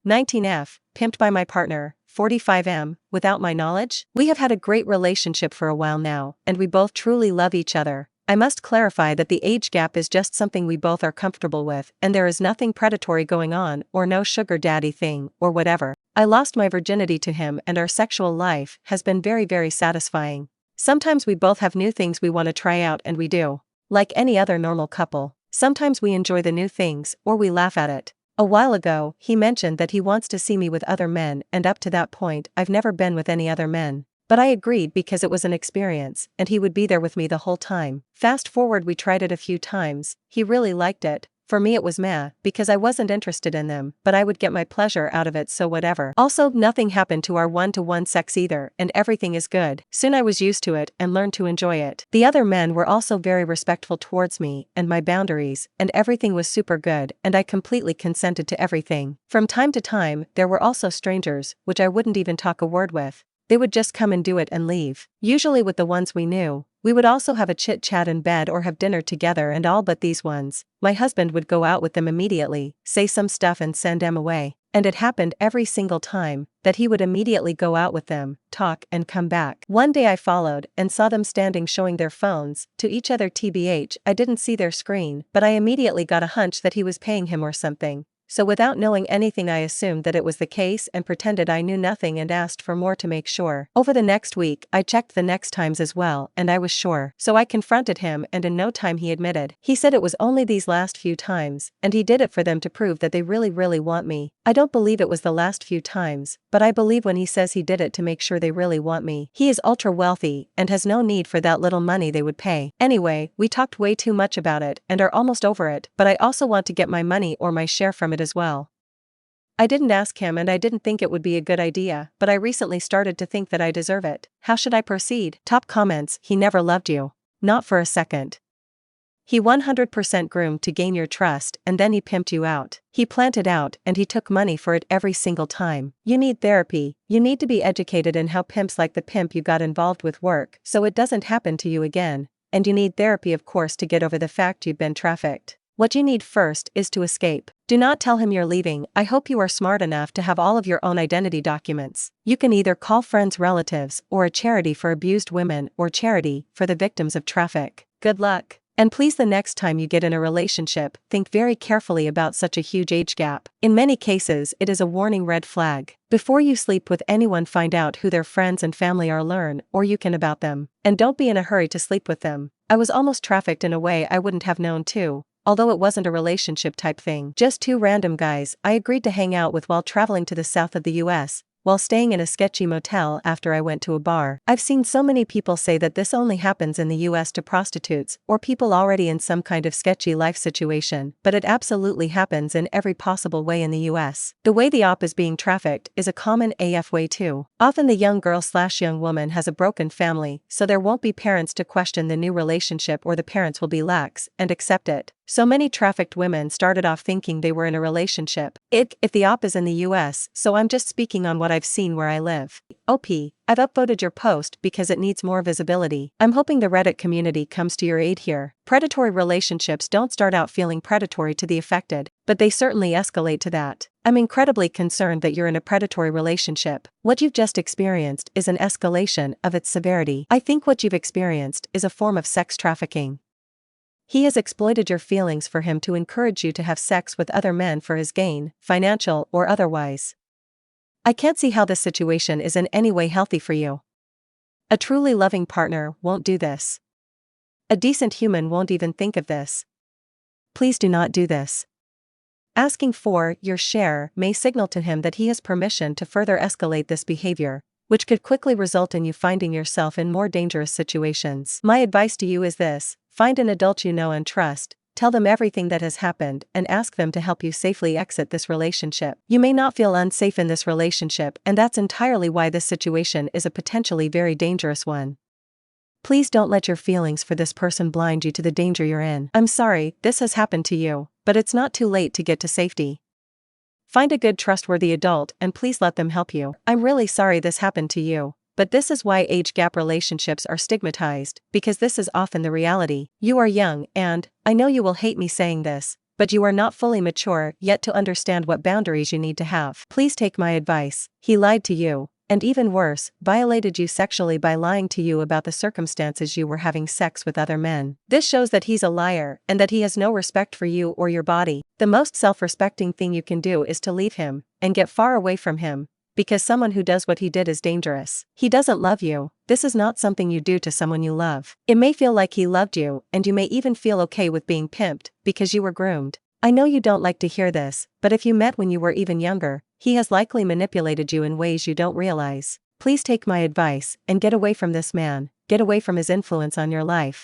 19F, pimped by my partner, 45M, without my knowledge? We have had a great relationship for a while now, and we both truly love each other. I must clarify that the age gap is just something we both are comfortable with, and there is nothing predatory going on, or no sugar daddy thing, or whatever. I lost my virginity to him, and our sexual life has been very satisfying. Sometimes we both have new things we want to try out, and we do. Like any other normal couple. Sometimes we enjoy the new things, or we laugh at it. A while ago, he mentioned that he wants to see me with other men, and up to that point I've never been with any other men. But I agreed because it was an experience, and he would be there with me the whole time. Fast forward, we tried it a few times, he really liked it. For me it was meh, because I wasn't interested in them, but I would get my pleasure out of it, so whatever. Also, nothing happened to our one-to-one sex either, and everything is good. Soon I was used to it and learned to enjoy it. The other men were also very respectful towards me and my boundaries, and everything was super good, and I completely consented to everything. From time to time, there were also strangers, which I wouldn't even talk a word with. They would just come and do it and leave. Usually with the ones we knew, we would also have a chit-chat in bed or have dinner together, and all but these ones, my husband would go out with them immediately, say some stuff and send them away. And it happened every single time, that he would immediately go out with them, talk and come back. One day I followed and saw them standing showing their phones to each other. TBH, I didn't see their screen, but I immediately got a hunch that he was paying him or something. So without knowing anything, I assumed that it was the case and pretended I knew nothing and asked for more to make sure. Over the next week, I checked the next times as well, and I was sure. So I confronted him, and in no time he admitted. He said it was only these last few times, and he did it for them to prove that they really want me. I don't believe it was the last few times, but I believe when he says he did it to make sure they really want me. He is ultra wealthy and has no need for that little money they would pay. Anyway, we talked way too much about it and are almost over it, but I also want to get my money or my share from it as well. I didn't ask him, and I didn't think it would be a good idea, but I recently started to think that I deserve it. How should I proceed? Top comments: he never loved you. Not for a second. He 100% groomed to gain your trust, and then he pimped you out. He planted out, and he took money for it every single time. You need therapy. You need to be educated in how pimps like the pimp you got involved with work, so it doesn't happen to you again. And you need therapy, of course, to get over the fact you've been trafficked. What you need first is to escape. Do not tell him you're leaving. I hope you are smart enough to have all of your own identity documents. You can either call friends, relatives, or a charity for abused women or charity for the victims of traffic. Good luck. And please, the next time you get in a relationship, think very carefully about such a huge age gap. In many cases, it is a warning red flag. Before you sleep with anyone, find out who their friends and family are, learn or you can about them. And don't be in a hurry to sleep with them. I was almost trafficked in a way I wouldn't have known too. Although it wasn't a relationship type thing. Just two random guys I agreed to hang out with while traveling to the south of the US, while staying in a sketchy motel after I went to a bar. I've seen so many people say that this only happens in the US to prostitutes or people already in some kind of sketchy life situation, but it absolutely happens in every possible way in the US. The way the op is being trafficked is a common AF way too. Often the young girl/young woman has a broken family, so there won't be parents to question the new relationship, or the parents will be lax and accept it. So many trafficked women started off thinking they were in a relationship. If the op is in the US, so I'm just speaking on what I've seen where I live. OP, I've upvoted your post because it needs more visibility. I'm hoping the Reddit community comes to your aid here. Predatory relationships don't start out feeling predatory to the affected, but they certainly escalate to that. I'm incredibly concerned that you're in a predatory relationship. What you've just experienced is an escalation of its severity. I think what you've experienced is a form of sex trafficking. He has exploited your feelings for him to encourage you to have sex with other men for his gain, financial or otherwise. I can't see how this situation is in any way healthy for you. A truly loving partner won't do this. A decent human won't even think of this. Please do not do this. Asking for your share may signal to him that he has permission to further escalate this behavior, which could quickly result in you finding yourself in more dangerous situations. My advice to you is this: find an adult you know and trust, tell them everything that has happened, and ask them to help you safely exit this relationship. You may not feel unsafe in this relationship, and that's entirely why this situation is a potentially very dangerous one. Please don't let your feelings for this person blind you to the danger you're in. I'm sorry this has happened to you, but it's not too late to get to safety. Find a good, trustworthy adult and please let them help you. I'm really sorry this happened to you, but this is why age gap relationships are stigmatized, because this is often the reality. You are young and, I know you will hate me saying this, but you are not fully mature yet to understand what boundaries you need to have. Please take my advice. He lied to you, and even worse, violated you sexually by lying to you about the circumstances you were having sex with other men. This shows that he's a liar and that he has no respect for you or your body. The most self-respecting thing you can do is to leave him and get far away from him, because someone who does what he did is dangerous. He doesn't love you. This is not something you do to someone you love. It may feel like he loved you, and you may even feel okay with being pimped because you were groomed. I know you don't like to hear this, but if you met when you were even younger, he has likely manipulated you in ways you don't realize. Please take my advice and get away from this man. Get away from his influence on your life.